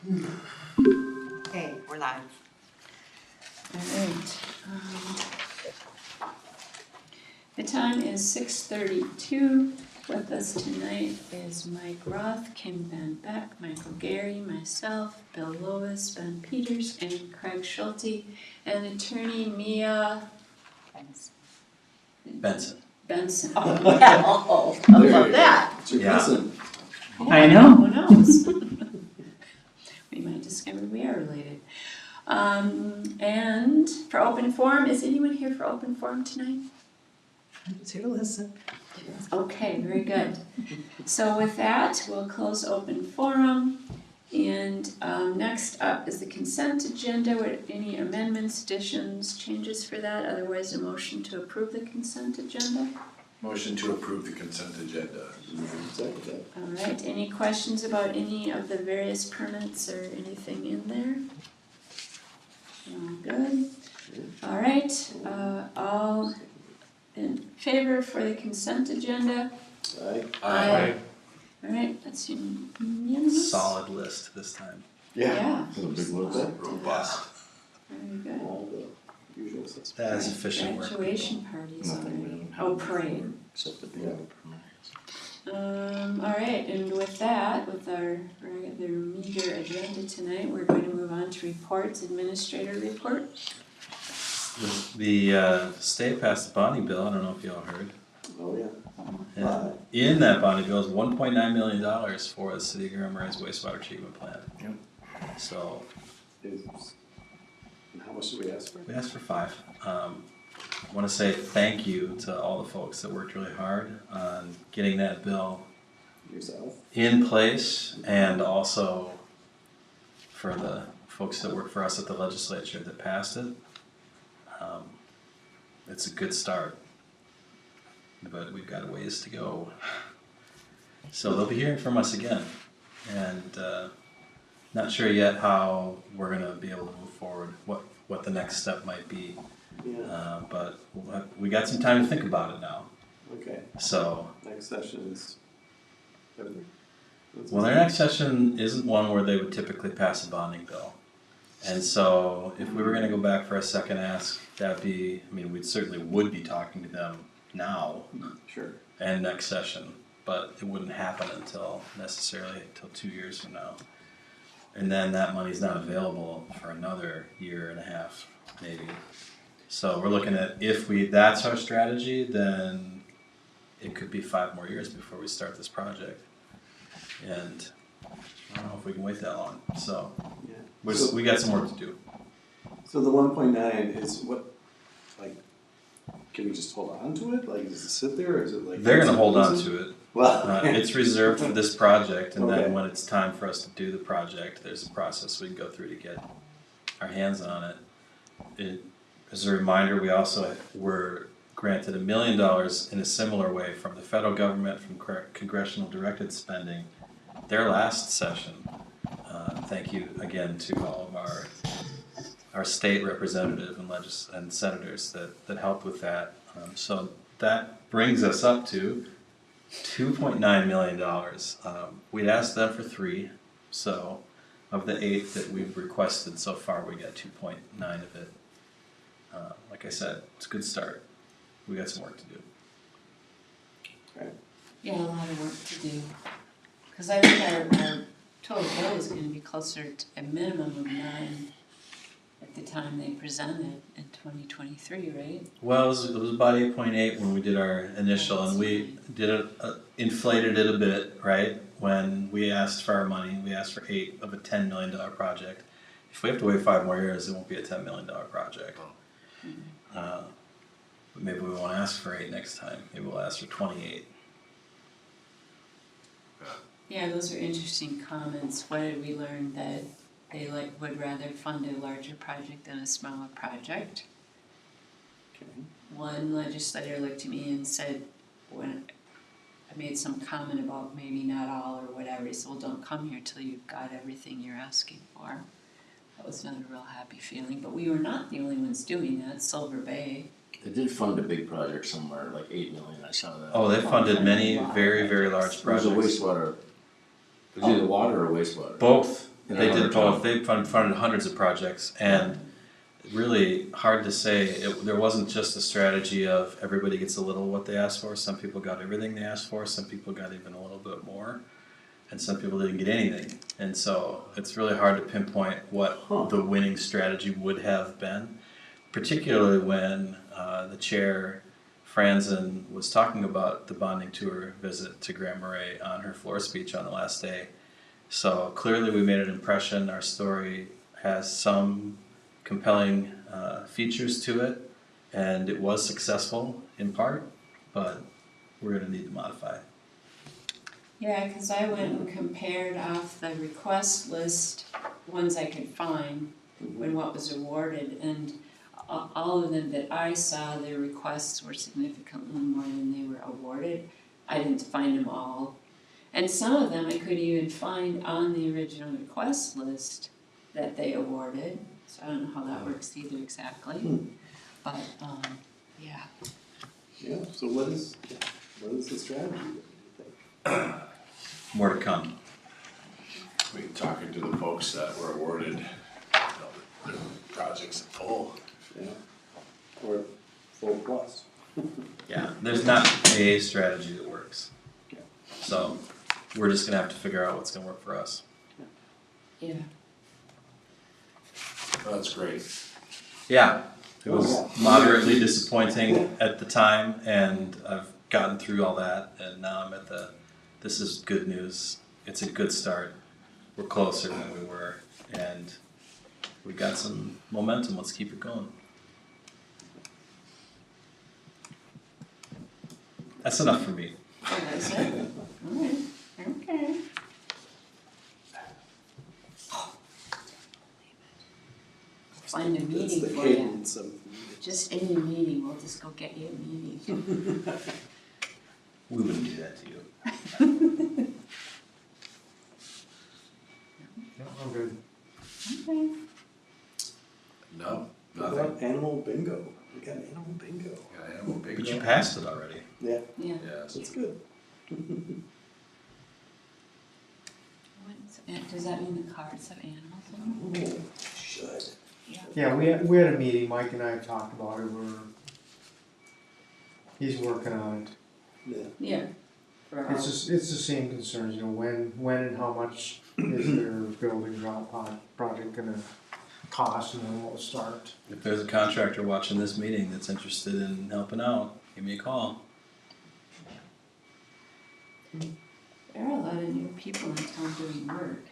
Okay, we're live. Alright. The time is 6:32. With us tonight is Mike Roth, Kim Van Beck, Michael Gary, myself, Bill Lois, Ben Peters, and Craig Schulte, and attorney Mia Benson. Benson. Oh, well, I love that. It's your Yeah. cousin. I know. Who knows? We might discover we are related. And for open forum, is anyone here for open forum tonight? I'm just here to listen. Okay, very good. So with that, we'll close open forum. And next up is the consent agenda. With any amendments, additions, changes for that? Otherwise, a motion to approve the consent agenda. Motion to approve the consent agenda. Second. All right, any questions about any of the various permits or anything in there? All good. All right, all in favor for the consent agenda? Aye. All right, that's unanimous. Solid list this time. Yeah. A big load there. Robust. Very good. All the usual suspects. That is efficient work. Graduation parties Nothing already. really. Oh, parade. Except that they have a permit. All right, and with that, with our rather meager agenda tonight, we're going to move on to reports, administrator report. The state passed a bonding bill, I don't know if y'all heard. Oh, yeah. And in that bonding bill is $1.9 million for the city of Grand Marais wastewater treatment plant. Yep. So And how much did we ask for? we asked for 5. I want to say thank you to all the folks that worked really hard on getting that bill Yourself? in place, and also for the folks that work for us at the legislature that passed it. It's a good start, but we've got a ways to go. So they'll be hearing from us again, and not sure yet how we're gonna be able to move forward, what the next step might be. Yeah, But we got some time to think about it now, okay. so. Next session is February. Well, their next session isn't one where they would typically pass a bonding bill. And so if we were gonna go back for a second ask, that'd be, I mean, we certainly would be talking to them now Sure. and next session, but it wouldn't happen until 2 years from now. And then that money's not available for another year and a half, maybe. So we're looking at, that's our strategy, then it could be 5 more years before we start this project. And I don't know if we can wait that long, so Yeah. we got some work to do. So the 1.9 is what, like, can we just hold on to it? Like, does it sit there, or is it like? They're gonna hold on to it. Well. It's reserved for this project, and Okay. then when it's time for us to do the project, there's a process we can go through to get our hands on it. As a reminder, we also were granted $1 million in a similar way from the federal government, from congressional directed spending, their last session. Thank you again to all of our state representative and senators that helped with that. So that brings us up to $2.9 million. We'd asked them for 3, so of the 8 that we've requested so far, we got 2.9 of it. Like I said, it's a good start. We got some work to do. Yeah, a lot of work to do. Because I think our total bill is gonna be closer to a minimum of 9 at the time they presented in 2023, right? Well, it was about 8.8 when we did our initial, and we inflated it a bit, right? When we asked for our money, we asked for 8 of a $10 million project. If we have to wait 5 more years, it won't be a $10 million project. But maybe we won't ask for 8 next time. Maybe we'll ask for 28. Yeah, those are interesting comments. What did we learn? That they would rather fund a larger project than a smaller project. Okay. One legislator looked at me and said, when I made some comment about maybe not all or whatever, he said, well, don't come here till you've got everything you're asking for. That was not a real happy feeling, but we were not the only ones doing that. Silver Bay. They did fund a big project somewhere, like 8 million, I saw that. Oh, they funded many very, very large It was a projects. wastewater, it was either water or wastewater. Both. They did both, they funded hundreds of projects, and really hard to say, there wasn't just a strategy of everybody gets a little what they asked for, some people got everything they asked for, some people got even a little bit more, and some people didn't get anything, and so it's really hard to pinpoint what the winning strategy would have been, particularly when the chair, Franzen, was talking about the bonding tour visit to Grand Marais on her floor speech on the last day. So clearly we made an impression, our story has some compelling features to it, and it was successful in part, but we're gonna need to modify it. Yeah, cause I went and compared off the request list, ones I could find, when what was awarded, and all of them that I saw, their requests were significantly more than they were awarded. I didn't find them all. And some of them I could even find on the original request list that they awarded, so I don't know how that works either exactly. But, yeah. Yeah, so what is the strategy that you think? More to come. We talking to the folks that were awarded, the projects in full. Yeah, or full plus. Yeah, there's not a strategy that works. Okay. So we're just gonna have to figure out what's gonna work for us. Yeah. Oh, that's great. Yeah, it was Oh, yeah. moderately disappointing at the time, and I've gotten through all that, and now I'm at this is good news. It's a good start. We're closer than we were, and we got some momentum. Let's keep it going. That's enough for me. Oh, that's it? Alright, okay. Find a That's meeting the for you. cadence of. Just any meeting, we'll just go get you a meeting. We wouldn't do that to you. No, I'm good. Okay. No, What nothing. about animal bingo? We got animal bingo. Yeah, animal bingo. But you passed it already. Yeah, Yeah. Yes. that's good. Does that mean the cards have animals in them? Oh, should. Yeah, we had a meeting, Mike and I have talked about it, he's working on it. Yeah. Yeah. For all. It's the same concerns, you know, when and how much is their building drop project gonna cost and when will it start? If there's a contractor watching this meeting that's interested in helping out, give me a call. There are a lot of new people in town doing work.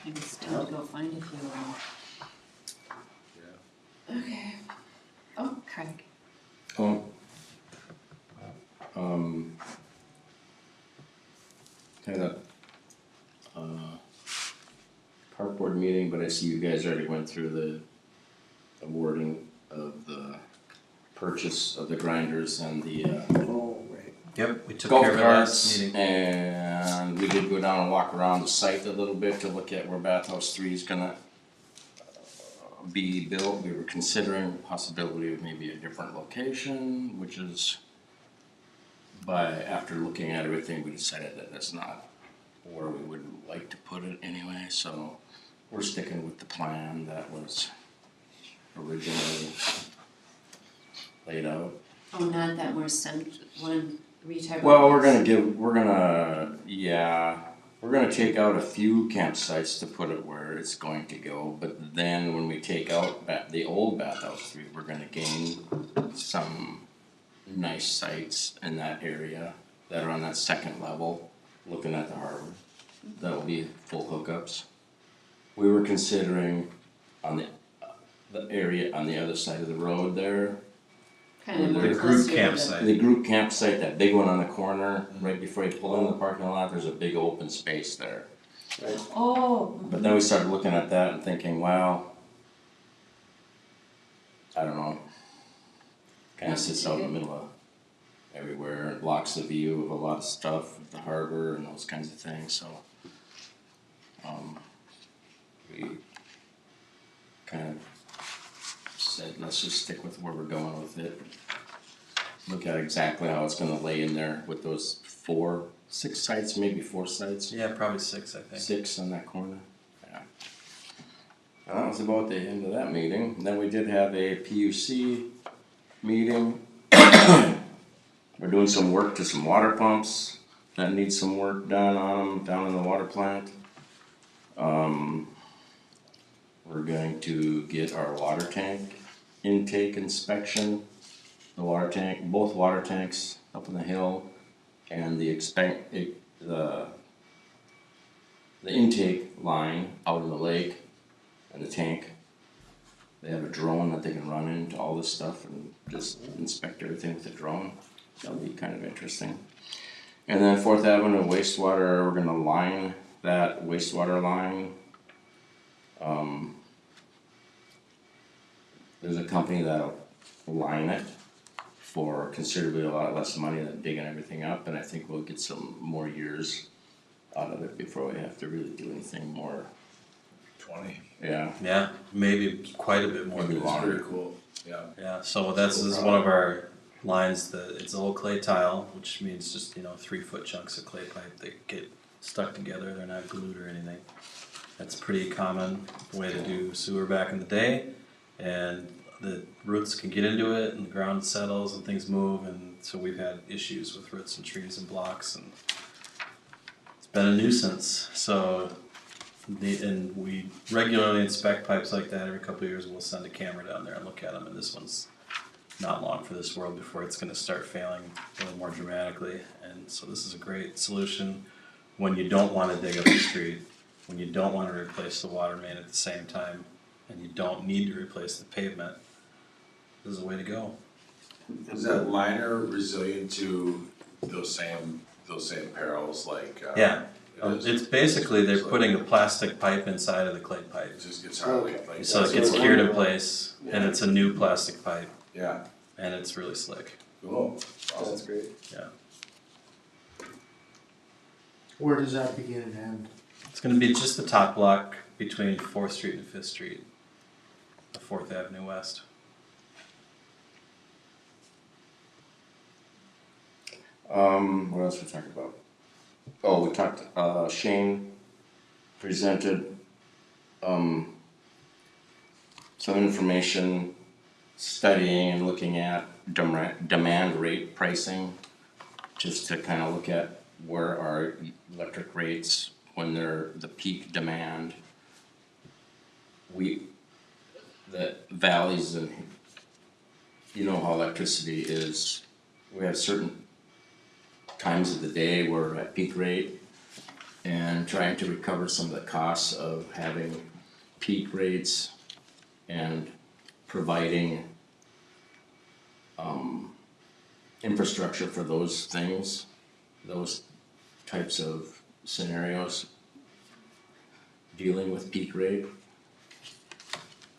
Maybe still go find a few of them. Okay. Oh, Craig. Had a park board meeting, but I see you guys already went through the awarding of the purchase of the grinders and the Oh, right. Yep, we took golf care of it last carts, meeting. and we did go down and walk around the site a little bit to look at where Bathhouse 3 is gonna be built. We were considering the possibility of maybe a different location, which is, but after looking at everything, we decided that that's not where we would like to put it anyway, so we're sticking with the plan that was originally laid out. Oh, not that more one, were you talking Well, about we're this? we're gonna take out a few campsites to put it where it's going to go, but then when we take out the old Bathhouse 3, we're gonna gain some nice sites in that area that are on that second level, looking at the harbor. That'll be full hookups. We were considering on the area on the other side of the road there, Kind of the more group closer to the- campsite. the group campsite, that big one on the corner, right before you pull in the parking lot, there's a big open space there. Right. Oh, But then we started looking at that and thinking, wow, I don't know. Kinda sits out in the middle of everywhere, it blocks the view of a lot of stuff, the harbor and those kinds of things, so. We kind of said, let's just stick with where we're going with it. Look at exactly how it's gonna lay in there with those 6 sites, maybe 4 sites. Yeah, probably 6, I think. 6 on that corner, yeah. That was about the end of that meeting. Then we did have a PUC meeting. We're doing some work to some water pumps that need some work done on them down in the water plant. We're going to get our water tank intake inspection. The water tank, both water tanks up on the hill, and the intake line out in the lake and the tank. They have a drone that they can run into all this stuff and just inspect everything with the drone. That'll be kind of interesting. And then 4th Avenue wastewater, we're gonna line that wastewater line. There's a company that'll line it for considerably a lot less money than digging everything up, and I think we'll get some more years out of it before we have to really do anything more. 20. Yeah, Yeah, maybe quite a bit more Maybe than It's that. pretty cool, yeah. Yeah, so this is one of our lines that, it's old clay tile, which means just, 3-foot chunks of clay pipe that get stuck together, they're not glued or anything. That's a pretty common way to do sewer back in the day, and the roots can get into it and the ground settles and things move, and so we've had issues with roots and trees and blocks, and it's been a nuisance, so and we regularly inspect pipes like that. Every couple of years we'll send a camera down there and look at them, and this one's not long for this world before it's gonna start failing a little more dramatically. And so this is a great solution when you don't wanna dig up the street, when you don't wanna replace the water main at the same time, and you don't need to replace the pavement. This is a way to go. Is that liner resilient to those same perils like? Yeah, it is? it's basically they're putting a plastic pipe inside of the clay pipe. It just gets hard, like. So it gets cured in place, and it's a new plastic pipe, Yeah, and it's really slick. cool, awesome. That's great. Where does that begin and end? It's gonna be just the top block between 4th Street and 5th Street, the 4th Avenue West. What else we talked about? Oh, we talked, Shane presented, some information studying and looking at demand rate pricing, just to kind of look at where our electric rates, when they're the peak demand. The valleys and, you know how electricity is, we have certain times of the day we're at peak rate, and trying to recover some of the costs of having peak rates and providing infrastructure for those things, those types of scenarios, dealing with peak rate.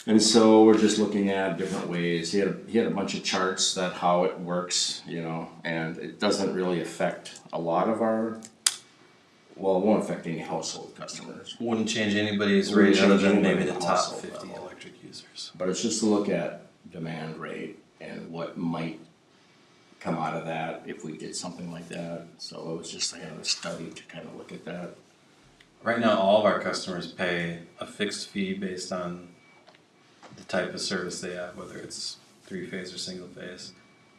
And so we're just looking at different ways. He had a bunch of charts that how it works, and it doesn't really affect a lot of our, well, it won't affect any household customers. Wouldn't change anybody's Wouldn't rate other change than maybe anybody's the top household 50 level. electric users. But it's just to look at demand rate and what might come out of that if we did something like that. So it was just like a study to kind of look at that. Right now, all of our customers pay a fixed fee based on the type of service they have, whether it's 3-phase or single phase,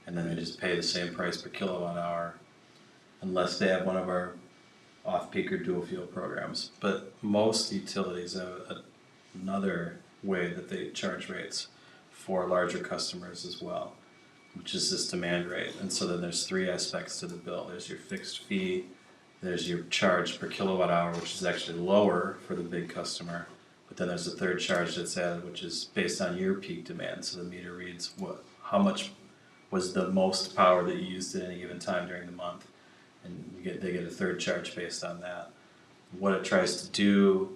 and then they just pay the same price per kilowatt hour unless they have one of our off-peak or dual fuel programs. But most utilities have another way that they charge rates for larger customers as well, which is this demand rate. And so then there's 3 aspects to the bill. There's your fixed fee, there's your charge per kilowatt hour, which is actually lower for the big customer, but then there's a third charge that's added, which is based on your peak demand. So the meter reads how much was the most power that you used at any given time during the month, and they get a third charge based on that. What it tries to do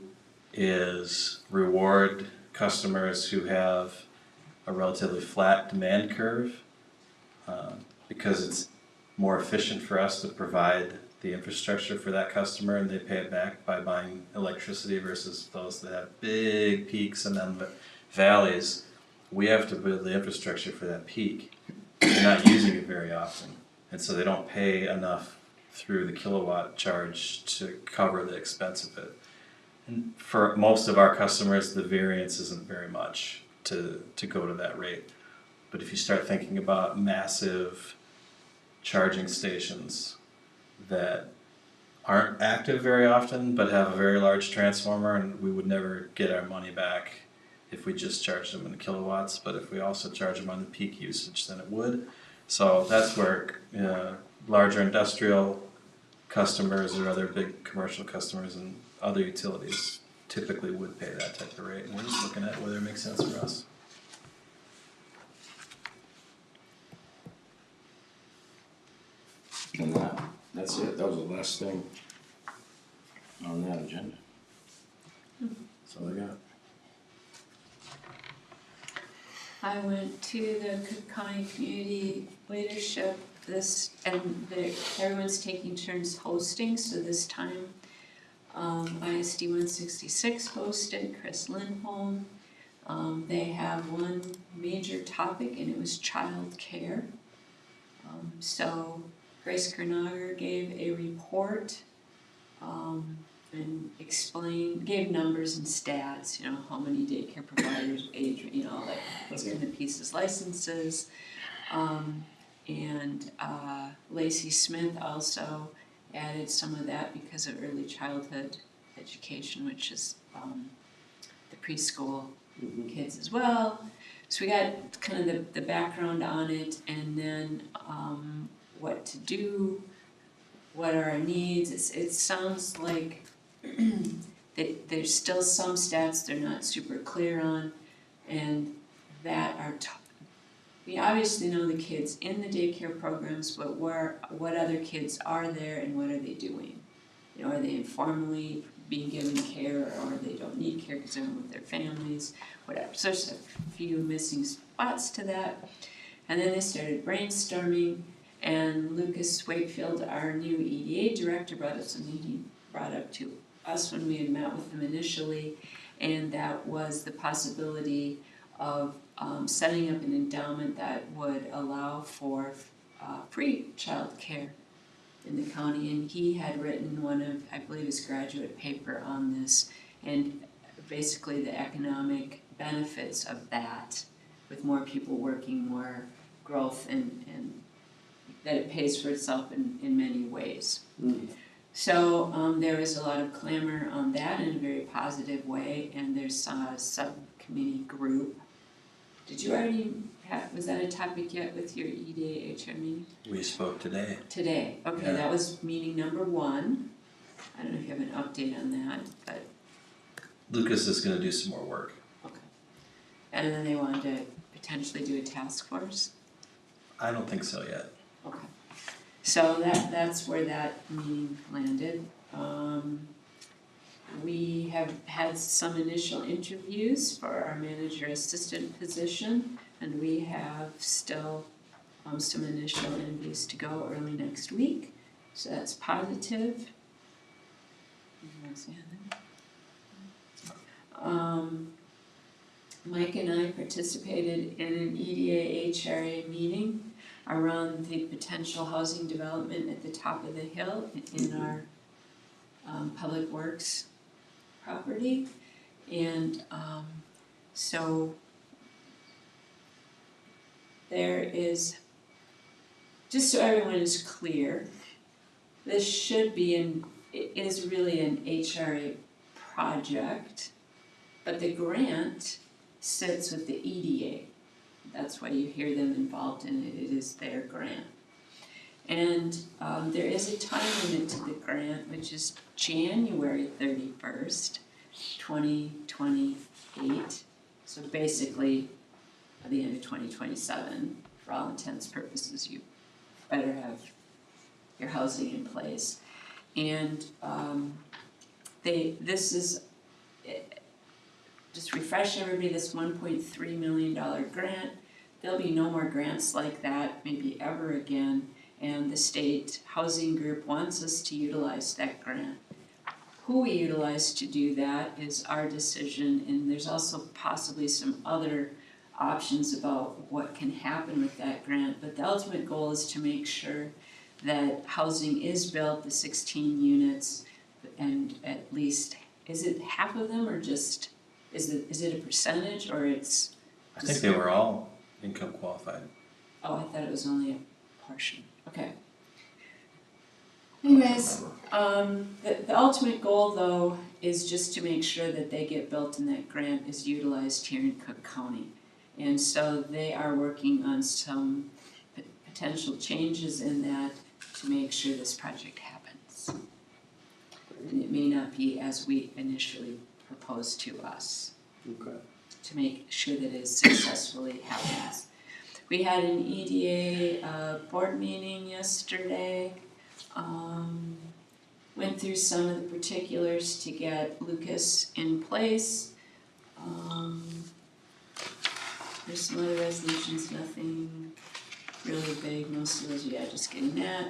is reward customers who have a relatively flat demand curve, because it's more efficient for us to provide the infrastructure for that customer, and they pay it back by buying electricity, versus those that have big peaks and then valleys. We have to build the infrastructure for that peak. They're not using it very often, and so they don't pay enough through the kilowatt charge to cover the expense of it. And for most of our customers, the variance isn't very much to go to that rate. But if you start thinking about massive charging stations that aren't active very often, but have a very large transformer, and we would never get our money back if we just charged them in kilowatts, but if we also charge them on the peak usage, then it would. So that's where larger industrial customers or other big commercial customers and other utilities typically would pay that type of rate. And we're just looking at whether it makes sense for us. And that's it, that was the last thing on that agenda. That's all I got. I went to the Cook County Community Leadership and everyone's taking turns hosting, so this time ISD 166 hosted, Chris Lindholm. They have one major topic and it was child care. So Grace Kernager gave a report and gave numbers and stats, how many daycare providers, age, like those kind of pieces, licenses. And Lacey Smith also added some of that because of early childhood education, which is the preschool kids as well. So we got kind of the background on it, and then what to do, what are our needs. It sounds like there's still some stats they're not super clear on, and that are we obviously know the kids in the daycare programs, but what other kids are there and what are they doing? Are they informally being given care, or they don't need care because they're with their families, whatever. So there's a few missing spots to that. And then they started brainstorming, and Lucas Wakefield, our new EDA director, brought up something he brought up to us when we had met with him initially, and that was the possibility of setting up an endowment that would allow for free child care in the county. And he had written one of, I believe, his graduate paper on this, and basically the economic benefits of that, with more people working, more growth, and that it pays for itself in many ways. So there was a lot of clamor on that in a very positive way, and there's a subcommittee group. Did you already was that a topic yet with your EDA HR meeting? We spoke today. Today, okay, Yeah. That was meeting number 1. I don't know if you have an update on that, but, Lucas is gonna do some more work. okay. And then they wanted to potentially do a task force? I don't think so yet. Okay. So that's where that meeting landed. We have had some initial interviews for our manager assistant position, and we have still some initial interviews to go early next week. So that's positive. Mike and I participated in an EDA HRA meeting around the potential housing development at the top of the hill in our public works property. And so there is, just so everyone is clear, this should be it is really an HRA project, but the grant sits with the EDA. That's why you hear them involved in it. It is their grant. And there is a time limit to the grant, which is January 31st, 2028. So basically, at the end of 2027, for all intents and purposes, you better have your housing in place. And this is, just refresh everybody, this $1.3 million grant. There'll be no more grants like that, maybe ever again. And the state housing group wants us to utilize that grant. Who we utilize to do that is our decision, and there's also possibly some other options about what can happen with that grant. But the ultimate goal is to make sure that housing is built, the 16 units, and at least is it half of them or just, is it a percentage or it's? I think they were all income qualified. Oh, I thought it was only a portion, okay. Anyways, the ultimate goal though is just to make sure that they get built and that grant is utilized here in Cook County. And so they are working on some potential changes in that to make sure this project happens. And it may not be as we initially proposed to us, Okay. to make sure that it successfully happens. We had an EDA board meeting yesterday. Went through some of the particulars to get Lucas in place. There's some other resolutions, nothing really big, most of those, yeah, just getting that.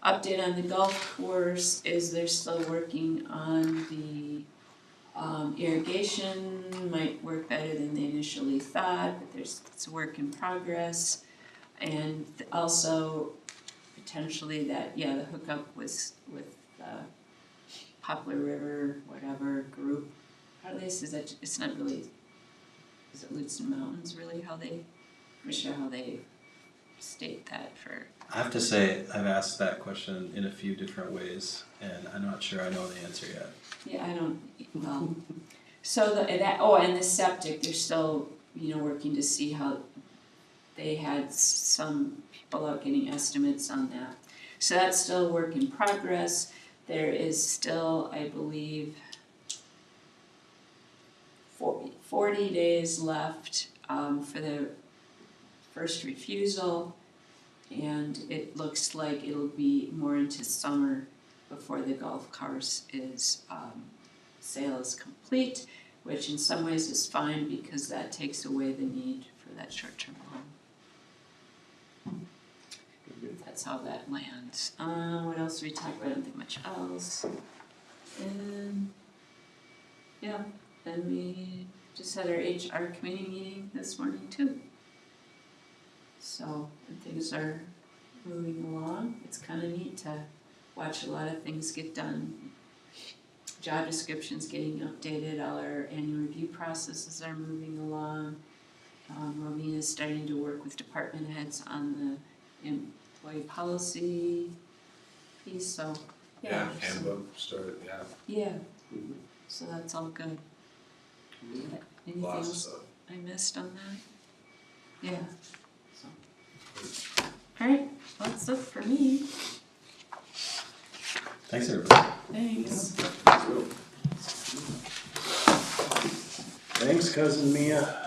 Update on the golf course is they're still working on the irrigation, might work better than they initially thought, but it's a work in progress. And also potentially that, yeah, the hookup with Poplar River, whatever group, at least is that, it's not really, is it Lutsen Mountains really how they, I'm sure how they state that for. I have to say, I've asked that question in a few different ways, and I'm not sure I know the answer yet. Yeah, I don't, well, so and the septic, they're still, working to see how, they had some people out getting estimates on that. So that's still a work in progress. There is still, I believe, 40 days left for the first refusal, and it looks like it'll be more into summer before the golf course is sale is complete, which in some ways is fine because that takes away the need for that short-term loan. That's how that lands. What else did we talk about? I don't think much else. And yeah, then we just had our HR committee meeting this morning too. So things are moving along. It's kind of neat to watch a lot of things get done. Job descriptions getting updated, all our annual review processes are moving along. Rowena's starting to work with department heads on the employee policy piece, so yeah. Yeah, handbook started, yeah, Yeah, so that's all good. Anything lots of else stuff. I missed on that? Yeah, so. Alright, well, that's it for me. Thanks, everybody. Thanks. Thanks, cousin Mia.